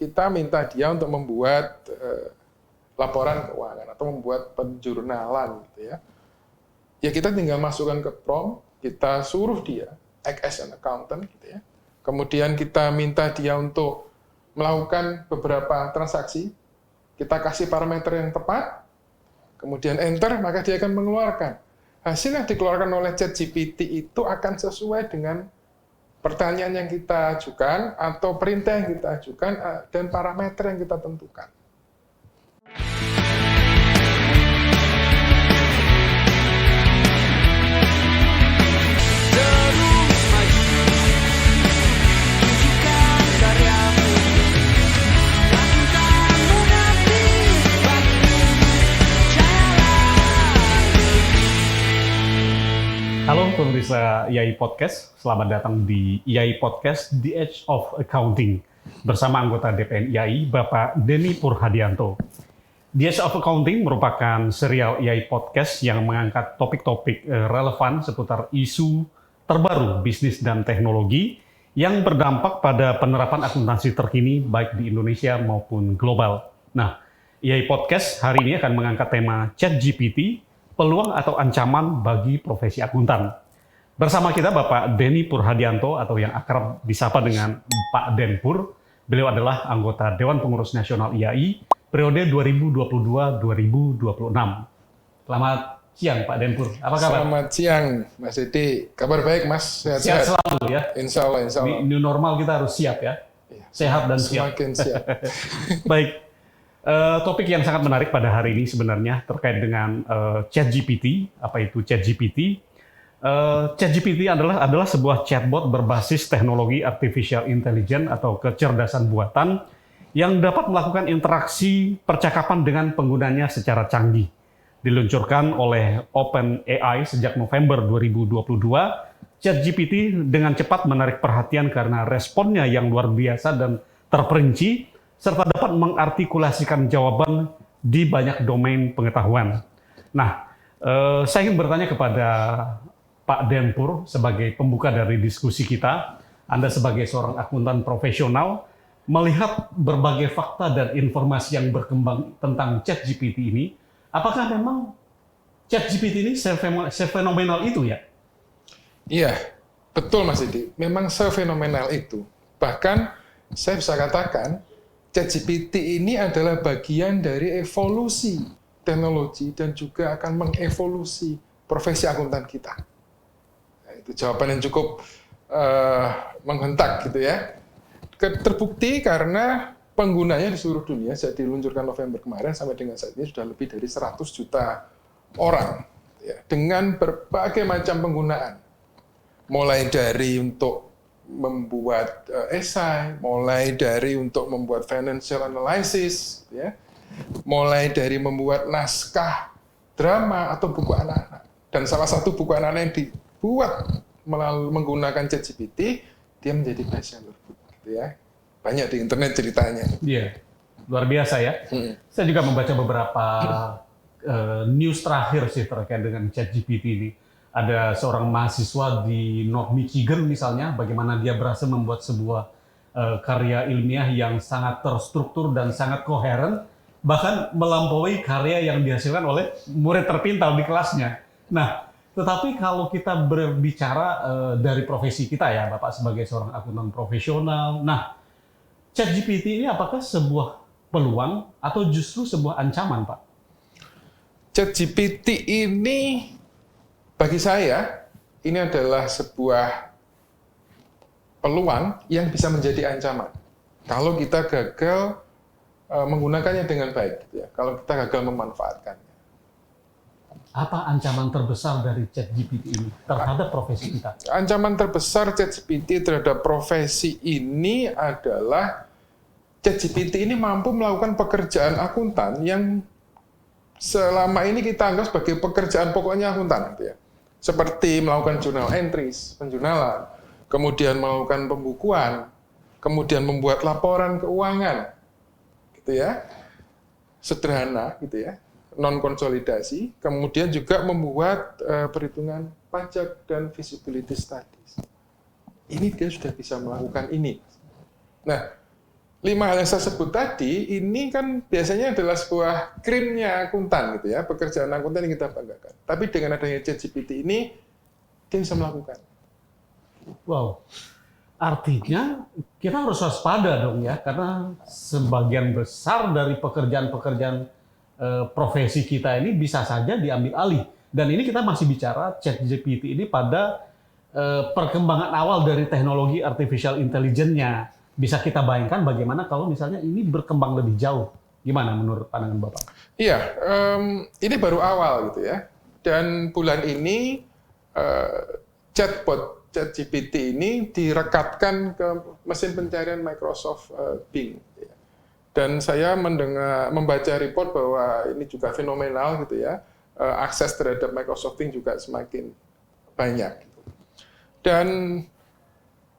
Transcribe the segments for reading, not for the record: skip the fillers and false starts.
kita minta dia untuk membuat laporan keuangan atau membuat penjurnalan gitu ya. Ya kita tinggal masukkan ke prompt, kita suruh dia act as an accountant gitu ya. Kemudian kita minta dia untuk melakukan beberapa transaksi, kita kasih parameter yang tepat, kemudian enter, maka dia akan mengeluarkan. Hasil yang dikeluarkan oleh ChatGPT itu akan sesuai dengan pertanyaan yang kita ajukan atau perintah yang kita ajukan dan parameter yang kita tentukan. Halo pemirsa IAI Podcast, selamat datang di IAI Podcast The Edge of Accounting bersama anggota DPN IAI, Bapak Denny Purhadianto. The Edge of Accounting merupakan serial IAI Podcast yang mengangkat topik-topik relevan seputar isu terbaru bisnis dan teknologi yang berdampak pada penerapan akuntansi terkini baik di Indonesia maupun global. Nah, IAI Podcast hari ini akan mengangkat tema ChatGPT, peluang atau ancaman bagi profesi akuntan. Bersama kita Bapak Denny Purhadianto atau yang akrab disapa dengan Pak Denpur. Beliau adalah anggota Dewan Pengurus Nasional IAI periode 2022-2026. Selamat siang Pak Denpur, apa kabar? Selamat siang Mas Dede, kabar baik Mas? Sehat selalu ya. Insya Allah. New normal kita harus siap ya, sehat dan siap. Semakin siap. Baik. Topik yang sangat menarik pada hari ini sebenarnya terkait dengan ChatGPT. Apa itu ChatGPT? ChatGPT adalah sebuah chatbot berbasis teknologi artificial intelligence atau kecerdasan buatan yang dapat melakukan interaksi percakapan dengan penggunanya secara canggih. Diluncurkan oleh OpenAI sejak November 2022, ChatGPT dengan cepat menarik perhatian karena responnya yang luar biasa dan terperinci, serta dapat mengartikulasikan jawaban di banyak domain pengetahuan. Nah, saya ingin bertanya kepada Pak Denpur sebagai pembuka dari diskusi kita. Anda sebagai seorang akuntan profesional, melihat berbagai fakta dan informasi yang berkembang tentang ChatGPT ini, apakah memang ChatGPT ini sefenomenal itu ya? Iya, betul Mas Didi. Memang sefenomenal itu. Bahkan saya bisa katakan, ChatGPT ini adalah bagian dari evolusi teknologi dan juga akan mengevolusi profesi akuntan kita. Nah, itu jawaban yang cukup menghentak gitu ya. Terbukti karena penggunanya di seluruh dunia sejak diluncurkan November kemarin sampai dengan saat ini sudah lebih dari 100 juta orang ya, dengan berbagai macam penggunaan. Mulai dari untuk membuat esai, mulai dari untuk membuat financial analysis, ya, mulai dari membuat naskah drama atau buku anak-anak. Dan salah satu buku anak-anak yang dibuat menggunakan ChatGPT, dia menjadi bestseller, gitu ya. Banyak di internet ceritanya. Iya, luar biasa ya. Saya juga membaca beberapa news terakhir sih terkait dengan ChatGPT ini. Ada seorang mahasiswa di North Michigan misalnya, bagaimana dia berhasil membuat sebuah karya ilmiah yang sangat terstruktur dan sangat koheren, bahkan melampaui karya yang dihasilkan oleh murid terpintar di kelasnya. Nah, tetapi kalau kita berbicara dari profesi kita ya, Bapak sebagai seorang akuntan profesional, nah, ChatGPT ini apakah sebuah peluang atau justru sebuah ancaman, Pak? ChatGPT ini bagi saya, ini adalah sebuah peluang yang bisa menjadi ancaman. Kalau kita gagal menggunakannya dengan baik, gitu ya. Kalau kita gagal memanfaatkannya. Apa ancaman terbesar dari ChatGPT ini terhadap profesi kita? Ancaman terbesar ChatGPT terhadap profesi ini adalah ChatGPT ini mampu melakukan pekerjaan akuntan yang selama ini kita anggap sebagai pekerjaan pokoknya akuntan, gitu ya. Seperti melakukan journal entries, penjurnalan, kemudian melakukan pembukuan, kemudian membuat laporan keuangan, gitu ya, sederhana, gitu ya, non konsolidasi, kemudian juga membuat perhitungan pajak dan feasibility studies. Ini dia sudah bisa melakukan ini. Nah, 5 hal yang saya sebut tadi, ini kan biasanya adalah sebuah krimnya akuntan gitu ya, pekerjaan akuntan yang kita banggakan. Tapi dengan adanya ChatGPT ini, dia bisa melakukan. Wow, artinya kita harus waspada dong ya, karena sebagian besar dari pekerjaan-pekerjaan profesi kita ini bisa saja diambil alih. Dan ini kita masih bicara ChatGPT ini pada perkembangan awal dari teknologi artificial intelligence-nya. Bisa kita bayangkan bagaimana kalau misalnya ini berkembang lebih jauh. Gimana menurut pandangan Bapak? Iya, ini baru awal gitu ya. Dan bulan ini chatbot ChatGPT ini direkatkan ke mesin pencarian Microsoft Bing. Dan saya membaca report bahwa ini juga fenomenal gitu ya. Akses terhadap Microsoft Bing juga semakin banyak. Dan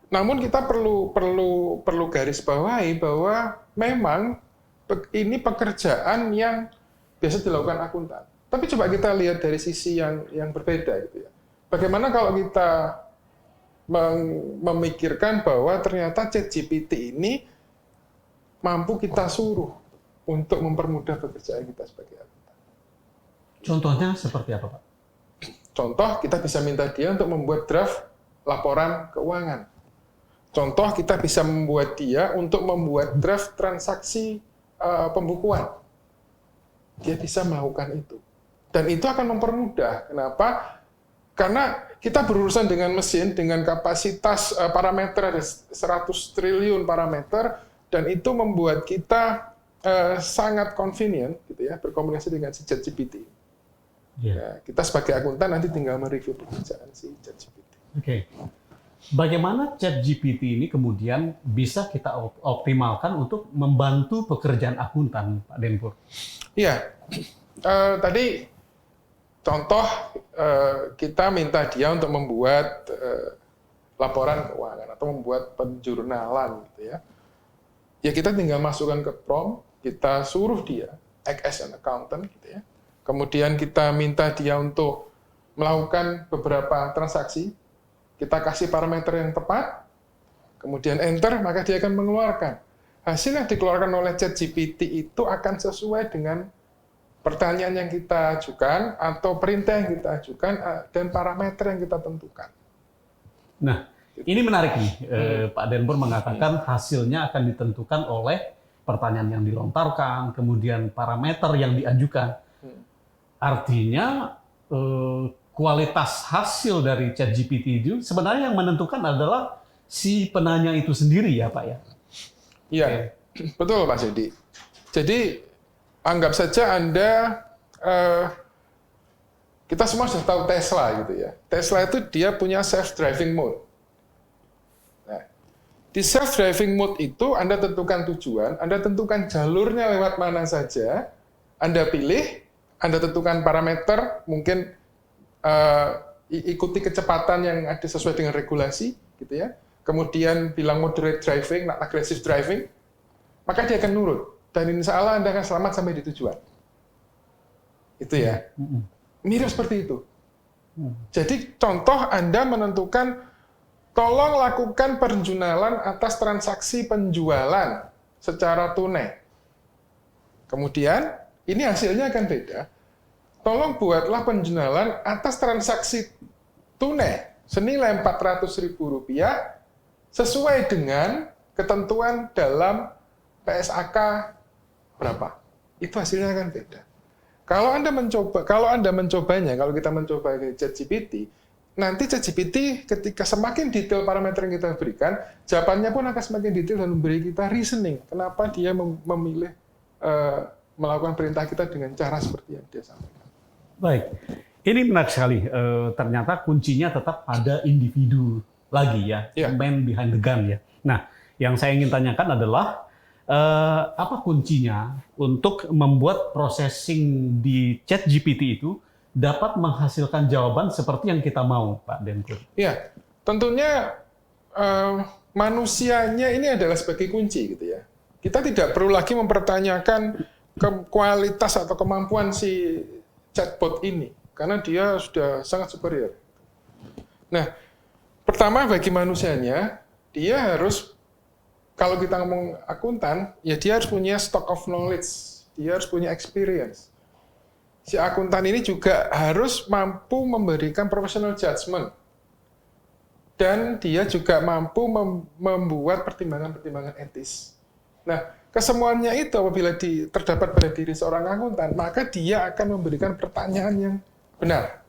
namun kita perlu garis bawahi bahwa memang ini pekerjaan yang biasa dilakukan akuntan. Tapi coba kita lihat dari sisi yang berbeda gitu ya. Bagaimana kalau kita memikirkan bahwa ternyata ChatGPT ini mampu kita suruh untuk mempermudah pekerjaan kita sebagai akuntan. Contohnya seperti apa, Pak? Contoh, kita bisa minta dia untuk membuat draft laporan keuangan. Contoh, kita bisa membuat dia untuk membuat draft transaksi pembukuan. Dia bisa melakukan itu. Dan itu akan mempermudah. Kenapa? Karena kita berurusan dengan mesin dengan kapasitas parameter ada 100 triliun parameter, dan itu membuat kita sangat convenient gitu ya, berkomunikasi dengan si ChatGPT. Ya, kita sebagai akuntan nanti tinggal mereview pekerjaan si ChatGPT. Oke. Bagaimana ChatGPT ini kemudian bisa kita optimalkan untuk membantu pekerjaan akuntan, Pak Denpur? Iya, tadi contoh kita minta dia untuk membuat laporan keuangan atau membuat penjurnalan, gitu ya. Ya kita tinggal masukkan ke prompt, kita suruh dia act as an accountant, gitu ya. Kemudian kita minta dia untuk melakukan beberapa transaksi. Kita kasih parameter yang tepat, kemudian enter, maka dia akan mengeluarkan. Hasil yang dikeluarkan oleh ChatGPT itu akan sesuai dengan pertanyaan yang kita ajukan, atau perintah yang kita ajukan, dan parameter yang kita tentukan. Nah, ini menarik nih, Pak Denpur mengatakan hasilnya akan ditentukan oleh pertanyaan yang dilontarkan, kemudian parameter yang diajukan. Artinya, kualitas hasil dari ChatGPT itu sebenarnya yang menentukan adalah si penanya itu sendiri ya Pak ya? Iya, betul Pak Sedi. Jadi anggap saja Anda, kita semua sudah tahu Tesla gitu ya. Tesla itu dia punya self-driving mode. Nah, di self-driving mode itu Anda tentukan tujuan, Anda tentukan jalurnya lewat mana saja, Anda pilih, Anda tentukan parameter, mungkin ikuti kecepatan yang ada sesuai dengan regulasi, gitu ya. Kemudian bilang moderate driving, not aggressive driving, maka dia akan nurut. Dan insya Allah Anda akan selamat sampai di tujuan. Itu ya. Mirip seperti itu. Jadi contoh Anda menentukan, tolong lakukan penjurnalan atas transaksi penjualan secara tunai. Kemudian, ini hasilnya akan beda. Tolong buatlah penjurnalan atas transaksi tunai senilai Rp400.000 sesuai dengan ketentuan dalam PSAK berapa. Itu hasilnya akan beda. Kalau Anda mencobanya, kalau kita mencoba di ChatGPT, nanti ChatGPT ketika semakin detail parameter yang kita berikan, jawabannya pun akan semakin detail dan memberi kita reasoning. Kenapa dia memilih melakukan perintah kita dengan cara seperti yang dia sampaikan. Baik, ini menarik sekali. Ternyata kuncinya tetap pada individu lagi ya, man behind the gun ya. Nah, yang saya ingin tanyakan adalah apa kuncinya untuk membuat processing di ChatGPT itu dapat menghasilkan jawaban seperti yang kita mau, Pak Denpur? Iya, tentunya manusianya ini adalah sebagai kunci gitu ya. Kita tidak perlu lagi mempertanyakan kualitas atau kemampuan si chatbot ini, karena dia sudah sangat superior. Nah, pertama bagi manusianya, dia harus kalau kita ngomong akuntan, ya dia harus punya stock of knowledge, dia harus punya experience. Si akuntan ini juga harus mampu memberikan professional judgment. Dan dia juga mampu membuat pertimbangan-pertimbangan etis. Nah, kesemuanya itu apabila terdapat pada diri seorang akuntan, maka dia akan memberikan pertanyaan yang benar.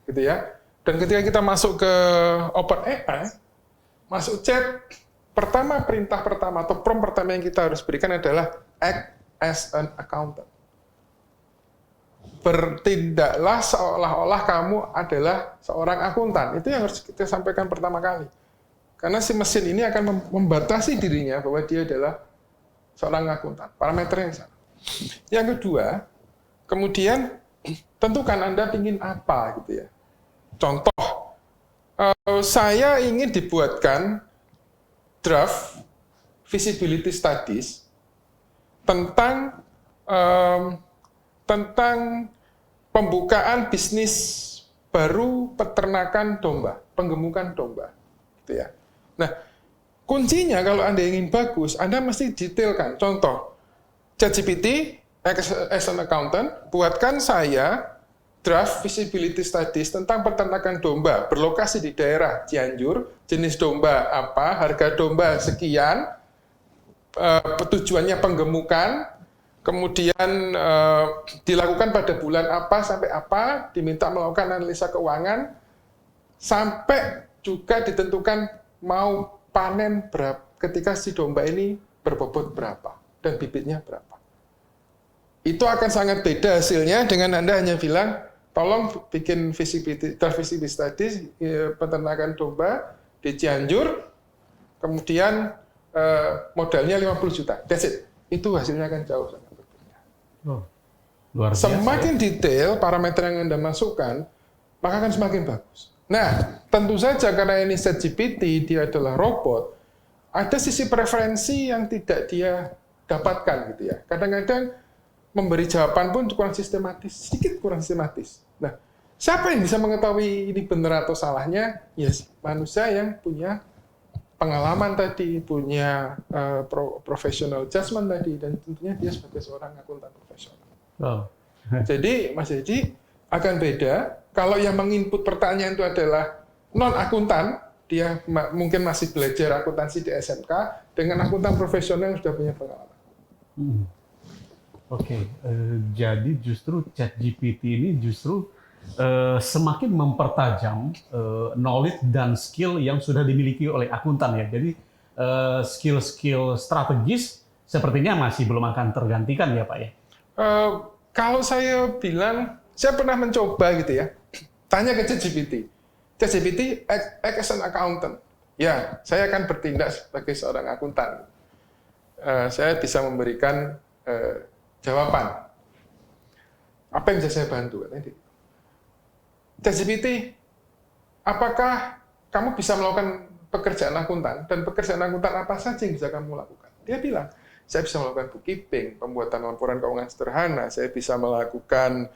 Gitu ya. Dan ketika kita masuk ke OpenAI, masuk chat, perintah pertama atau prompt pertama yang kita harus berikan adalah act as an accountant. Bertindaklah seolah-olah kamu adalah seorang akuntan. Itu yang harus kita sampaikan pertama kali. Karena si mesin ini akan membatasi dirinya bahwa dia adalah seorang akuntan. Parameter yang sama. Yang kedua, kemudian tentukan Anda ingin apa gitu ya. Contoh, saya ingin dibuatkan draft feasibility studies tentang pembukaan bisnis baru peternakan domba, penggemukan domba, gitu ya. Nah, kuncinya kalau Anda ingin bagus, Anda mesti detailkan. Contoh, ChatGPT as an accountant, buatkan saya draft feasibility studies tentang peternakan domba berlokasi di daerah Cianjur, jenis domba apa, harga domba sekian, tujuannya penggemukan, kemudian dilakukan pada bulan apa sampai apa, diminta melakukan analisa keuangan, sampai juga ditentukan mau panen berapa ketika si domba ini berbobot berapa dan bibitnya berapa. Itu akan sangat beda hasilnya dengan Anda hanya bilang, tolong bikin draft feasibility studies peternakan domba di Cianjur, kemudian modalnya 50 juta. That's it. Itu hasilnya akan jauh sangat berbeda. Oh, luar biasa. Semakin detail parameter yang Anda masukkan, maka akan semakin bagus. Nah, tentu saja karena ini ChatGPT, dia adalah robot, ada sisi preferensi yang tidak dia dapatkan gitu ya. Kadang-kadang memberi jawaban pun kurang sistematis, sedikit kurang sistematis. Nah, siapa yang bisa mengetahui ini benar atau salahnya? Yes, manusia yang punya pengalaman tadi, punya professional judgment tadi, dan tentunya dia sebagai seorang akuntan profesional. Oh. Jadi, Mas Edi, akan beda kalau yang menginput pertanyaan itu adalah non-akuntan, dia mungkin masih belajar akuntansi di SMK, dengan akuntan profesional yang sudah punya pengalaman. Oke, jadi justru ChatGPT ini justru semakin mempertajam knowledge dan skill yang sudah dimiliki oleh akuntan ya. Jadi skill-skill strategis sepertinya masih belum akan tergantikan ya Pak ya? Kalau saya bilang, saya pernah mencoba gitu ya, tanya ke ChatGPT. ChatGPT, act as an accountant. Ya, saya akan bertindak sebagai seorang akuntan. Saya bisa memberikan jawaban. Apa yang bisa saya bantu? ChatGPT, apakah kamu bisa melakukan pekerjaan akuntan? Dan pekerjaan akuntan apa saja yang bisa kamu lakukan? Dia bilang, saya bisa melakukan bookkeeping, pembuatan laporan keuangan sederhana, saya bisa melakukan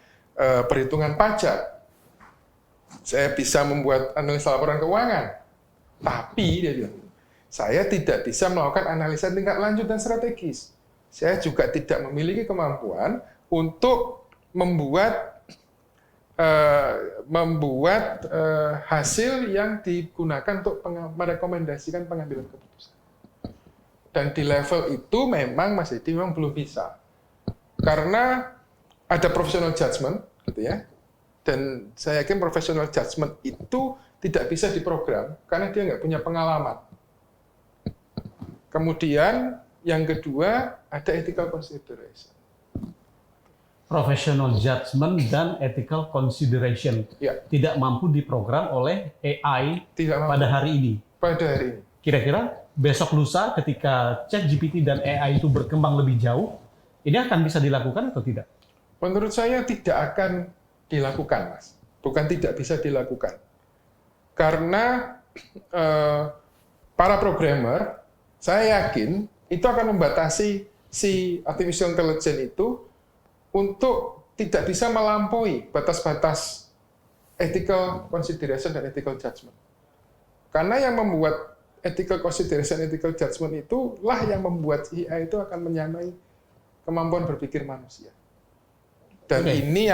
perhitungan pajak, saya bisa membuat analisa laporan keuangan. Tapi, dia bilang, saya tidak bisa melakukan analisa tingkat lanjut dan strategis. Saya juga tidak memiliki kemampuan untuk membuat hasil yang digunakan untuk merekomendasikan pengambilan keputusan. Dan di level itu memang Mas Edi memang belum bisa. Karena ada professional judgment, gitu ya. Dan saya yakin professional judgment itu tidak bisa diprogram karena dia nggak punya pengalaman. Kemudian yang kedua, ada ethical consideration. Professional judgment dan ethical consideration. Ya. Tidak mampu diprogram oleh AI pada hari ini. Pada hari ini. Kira-kira besok lusa ketika ChatGPT dan AI itu berkembang lebih jauh, ini akan bisa dilakukan atau tidak? Menurut saya tidak akan dilakukan, Mas. Bukan tidak bisa dilakukan. Karena para programmer, saya yakin itu akan membatasi si artificial intelligence itu untuk tidak bisa melampaui batas-batas ethical consideration dan ethical judgment. Karena yang membuat ethical consideration, ethical judgment itulah yang membuat AI itu akan menyamai kemampuan berpikir manusia. Dan ini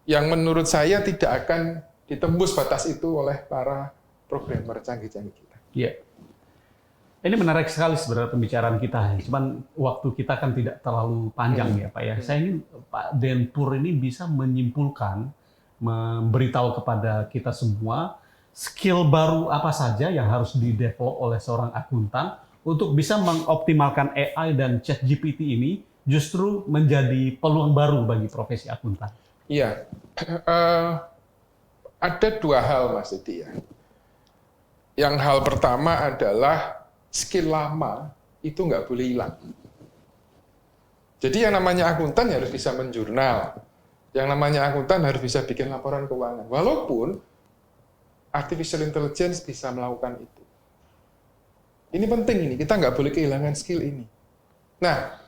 yang menurut saya tidak akan ditembus batas itu oleh para programmer canggih-canggih kita. Iya. Ini menarik sekali sebenarnya pembicaraan kita. Cuman waktu kita kan tidak terlalu panjang ya Pak ya. Saya ingin Pak Denpur ini bisa menyimpulkan, memberitahu kepada kita semua skill baru apa saja yang harus di-develop oleh seorang akuntan untuk bisa mengoptimalkan AI dan ChatGPT ini justru menjadi peluang baru bagi profesi akuntan. Iya, ada dua hal Mas Didi ya. Yang hal pertama adalah skill lama itu nggak boleh hilang. Jadi yang namanya akuntan harus bisa menjurnal. Yang namanya akuntan harus bisa bikin laporan keuangan. Walaupun artificial intelligence bisa melakukan itu. Ini penting ini, kita nggak boleh kehilangan skill ini. Nah,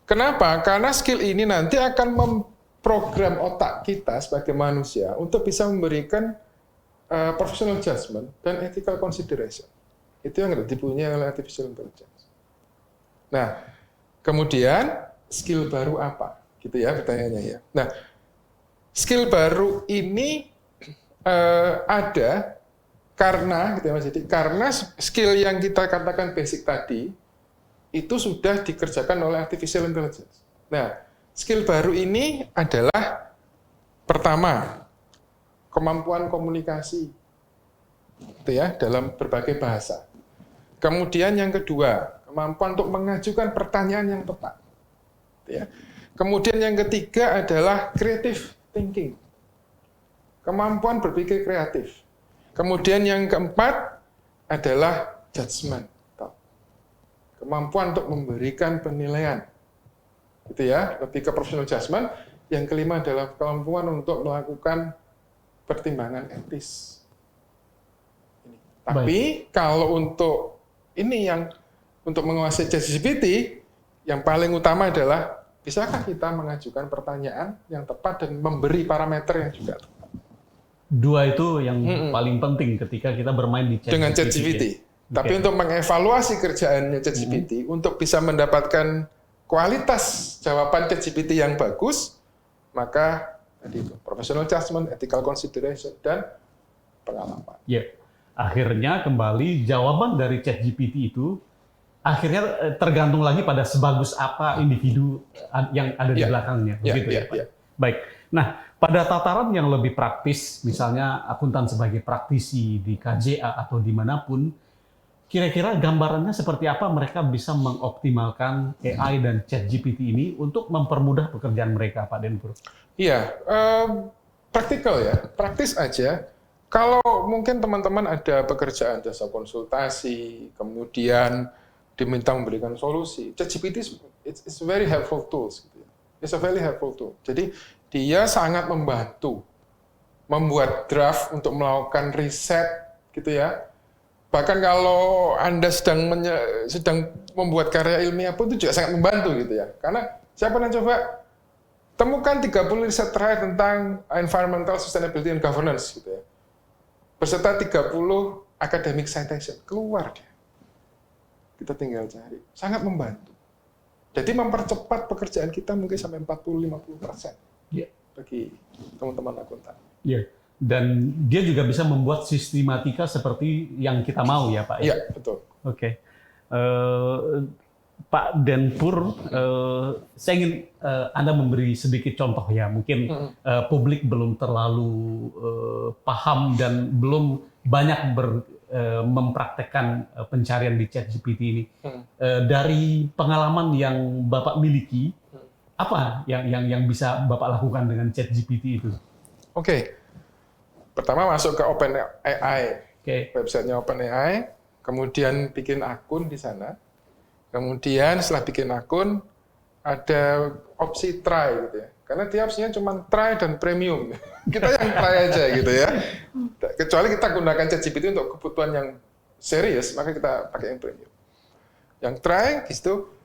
kenapa? Karena skill ini nanti akan memprogram otak kita sebagai manusia untuk bisa memberikan professional judgment dan ethical consideration. Itu yang dipunyai oleh artificial intelligence. Nah, kemudian skill baru apa? Gitu ya pertanyaannya ya. Nah, skill baru ini ada karena, gitu ya Mas Didi, karena skill yang kita katakan basic tadi itu sudah dikerjakan oleh artificial intelligence. Nah, skill baru ini adalah pertama, kemampuan komunikasi, gitu ya, dalam berbagai bahasa. Kemudian yang kedua, kemampuan untuk mengajukan pertanyaan yang tepat. Ya. Kemudian yang ketiga adalah creative thinking, kemampuan berpikir kreatif. Kemudian yang keempat adalah judgment, kemampuan untuk memberikan penilaian. Gitu ya, lebih ke professional judgment. Yang kelima adalah kemampuan untuk melakukan pertimbangan etis. Tapi kalau untuk ini yang untuk menguasai ChatGPT, yang paling utama adalah bisakah kita mengajukan pertanyaan yang tepat dan memberi parameter yang juga tepat. Dua itu yang paling penting ketika kita bermain di ChatGPT. Dengan ChatGPT. Ya? Tapi untuk mengevaluasi kerjaannya ChatGPT, untuk bisa mendapatkan kualitas jawaban ChatGPT yang bagus, maka tadi itu professional judgment, ethical consideration, dan pengalaman. Ya. Akhirnya kembali jawaban dari ChatGPT itu akhirnya tergantung lagi pada sebagus apa individu yang ada di belakangnya, begitu ya Pak. Baik. Nah, pada tataran yang lebih praktis, misalnya akuntan sebagai praktisi di KJA atau dimanapun, kira-kira gambarannya seperti apa mereka bisa mengoptimalkan AI dan ChatGPT ini untuk mempermudah pekerjaan mereka, Pak Denpur? Iya, praktikal ya, praktis aja. Kalau mungkin teman-teman ada pekerjaan jasa konsultasi, kemudian diminta memberikan solusi, ChatGPT it's very helpful tools. Gitu ya. It's a very helpful tool. Jadi dia sangat membantu membuat draft untuk melakukan riset, gitu ya. Bahkan kalau Anda sedang membuat karya ilmiah pun itu juga sangat membantu, gitu ya. Karena siapa yang coba temukan 30 riset terakhir tentang environmental sustainability and governance, gitu ya. Beserta 30 academic citation, keluar dia. Kita tinggal cari. Sangat membantu. Jadi mempercepat pekerjaan kita mungkin sampai 40-50% bagi teman-teman akuntan. Iya. Dan dia juga bisa membuat sistematika seperti yang kita mau ya Pak? Iya, betul. Oke. Pak Denpur, saya ingin Anda memberi sedikit contoh ya. Mungkin publik belum terlalu paham dan belum banyak mempraktekkan pencarian di ChatGPT ini. Dari pengalaman yang Bapak miliki, apa yang bisa Bapak lakukan dengan ChatGPT itu? Oke. Pertama masuk ke OpenAI, websitenya OpenAI, kemudian bikin akun di sana. Kemudian setelah bikin akun, ada opsi try gitu ya. Karena dia opsinya cuma try dan premium. Kita yang try aja gitu ya. Kecuali kita gunakan ChatGPT untuk kebutuhan yang serius, maka kita pakai yang premium. Yang try, gitu,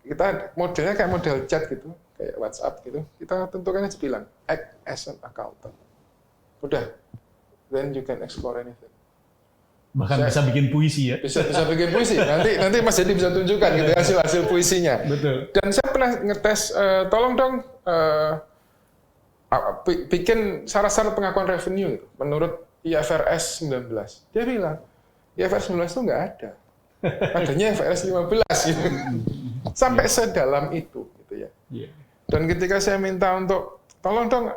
kita modelnya kayak model chat gitu, kayak WhatsApp gitu. Kita tentukan aja bilang, act as an accountant. Udah, then you can explore anything. Bahkan bisa bikin puisi ya. Bisa bikin puisi. Nanti Mas Dedi bisa tunjukkan gitu hasil puisinya. Betul. Dan saya pernah ngetes, tolong dong bikin syarat-syarat pengakuan revenue gitu, menurut IFRS 19. Dia bilang, IFRS 19 itu nggak ada. Adanya IFRS 15 gitu. Sampai sedalam itu gitu ya. Dan ketika saya minta untuk tolong dong,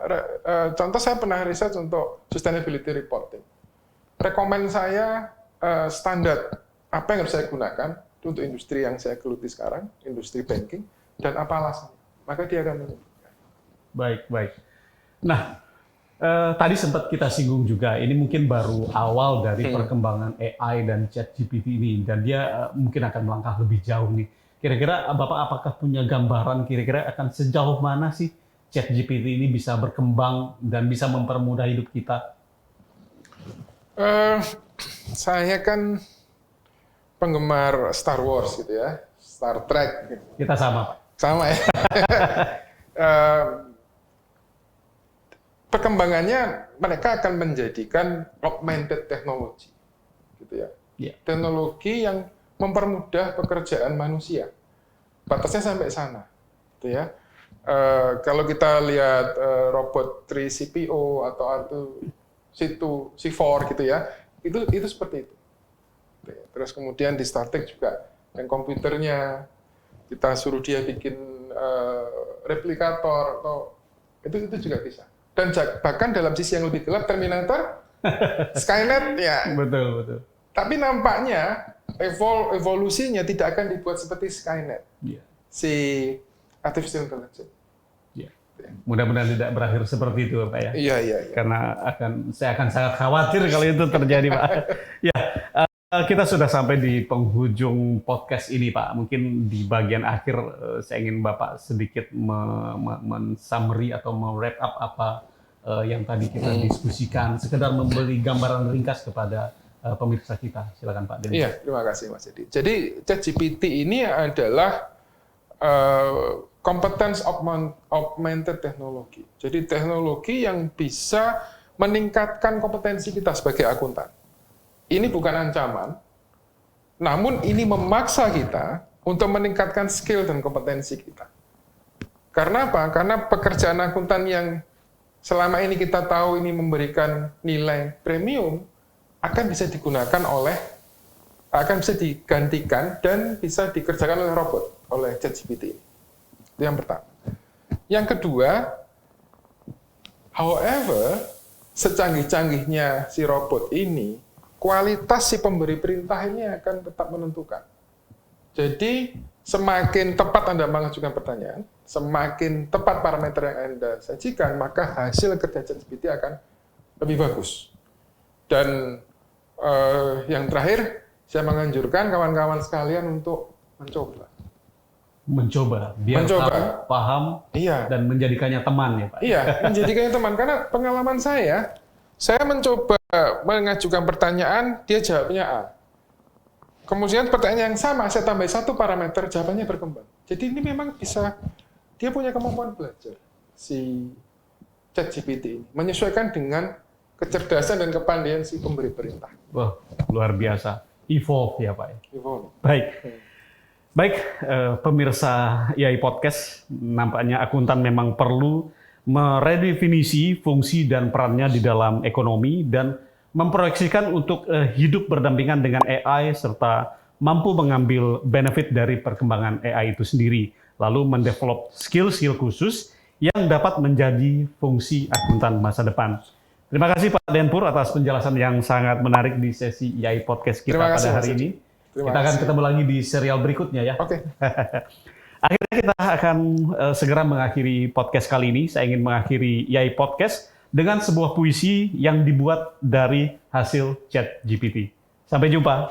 contoh saya pernah riset untuk sustainability reporting. Rekomen saya standar apa yang harus saya gunakan untuk industri yang saya geluti sekarang, industri banking, dan apa alasannya. Maka dia akan menentukan. Baik. Nah, tadi sempat kita singgung juga, ini mungkin baru awal dari perkembangan AI dan ChatGPT ini, dan dia mungkin akan melangkah lebih jauh nih. Kira-kira Bapak apakah punya gambaran kira-kira akan sejauh mana sih ChatGPT ini bisa berkembang dan bisa mempermudah hidup kita? Saya kan penggemar Star Wars gitu ya, Star Trek. Gitu. Kita sama, Pak. Sama ya. Perkembangannya mereka akan menjadikan augmented technology, gitu ya. Teknologi yang mempermudah pekerjaan manusia. Batasnya sampai sana, gitu ya. Kalau kita lihat robot 3CPO atau C4 gitu ya, itu seperti itu. Terus kemudian di Star Trek juga yang komputernya kita suruh dia bikin replikator atau itu juga bisa. Dan bahkan dalam sisi yang lebih gelap Terminator, Skynet ya. Betul. Tapi nampaknya evolusinya tidak akan dibuat seperti Skynet. Si artificial intelligence. Mudah-mudahan tidak berakhir seperti itu, Pak ya. Iya. Karena saya akan sangat khawatir kalau itu terjadi, Pak. Ya, kita sudah sampai di penghujung podcast ini, Pak. Mungkin di bagian akhir saya ingin Bapak sedikit men-summary atau me-wrap up apa yang tadi kita diskusikan, sekedar memberi gambaran ringkas kepada pemirsa kita. Silakan, Pak. Iya, terima kasih, Mas Edi. Jadi ChatGPT ini adalah competence augmented technology. Jadi teknologi yang bisa meningkatkan kompetensi kita sebagai akuntan. Ini bukan ancaman, namun ini memaksa kita untuk meningkatkan skill dan kompetensi kita. Karena apa? Karena pekerjaan akuntan yang selama ini kita tahu ini memberikan nilai premium akan bisa digantikan dan bisa dikerjakan oleh robot, oleh ChatGPT. Itu yang pertama. Yang kedua, however, secanggih-canggihnya si robot ini, kualitas si pemberi perintah ini akan tetap menentukan. Jadi, semakin tepat Anda mengajukan pertanyaan, semakin tepat parameter yang Anda sajikan, maka hasil kerja ChatGPT akan lebih bagus. Dan yang terakhir, saya menganjurkan kawan-kawan sekalian untuk mencoba, biar tahu, paham, dan menjadikannya teman ya Pak. Iya, menjadikannya teman. Karena pengalaman saya mencoba mengajukan pertanyaan, dia jawabnya A. Kemudian pertanyaan yang sama, saya tambah satu parameter, jawabannya berkembang. Jadi ini memang bisa, dia punya kemampuan belajar, si ChatGPT ini. Menyesuaikan dengan kecerdasan dan kepandaian si pemberi perintah. Wah, luar biasa. Evolve ya Pak. Evolve. Baik, pemirsa IAI Podcast, nampaknya akuntan memang perlu meredefinisi fungsi dan perannya di dalam ekonomi dan memproyeksikan untuk hidup berdampingan dengan AI serta mampu mengambil benefit dari perkembangan AI itu sendiri, lalu mendevelop skill-skill khusus yang dapat menjadi fungsi akuntan masa depan. Terima kasih Pak Denpur atas penjelasan yang sangat menarik di sesi IAI Podcast kita pada hari ini. Kita akan ketemu lagi di serial berikutnya ya. Oke. Akhirnya kita akan segera mengakhiri podcast kali ini. Saya ingin mengakhiri IAI Podcast dengan sebuah puisi yang dibuat dari hasil ChatGPT. Sampai jumpa.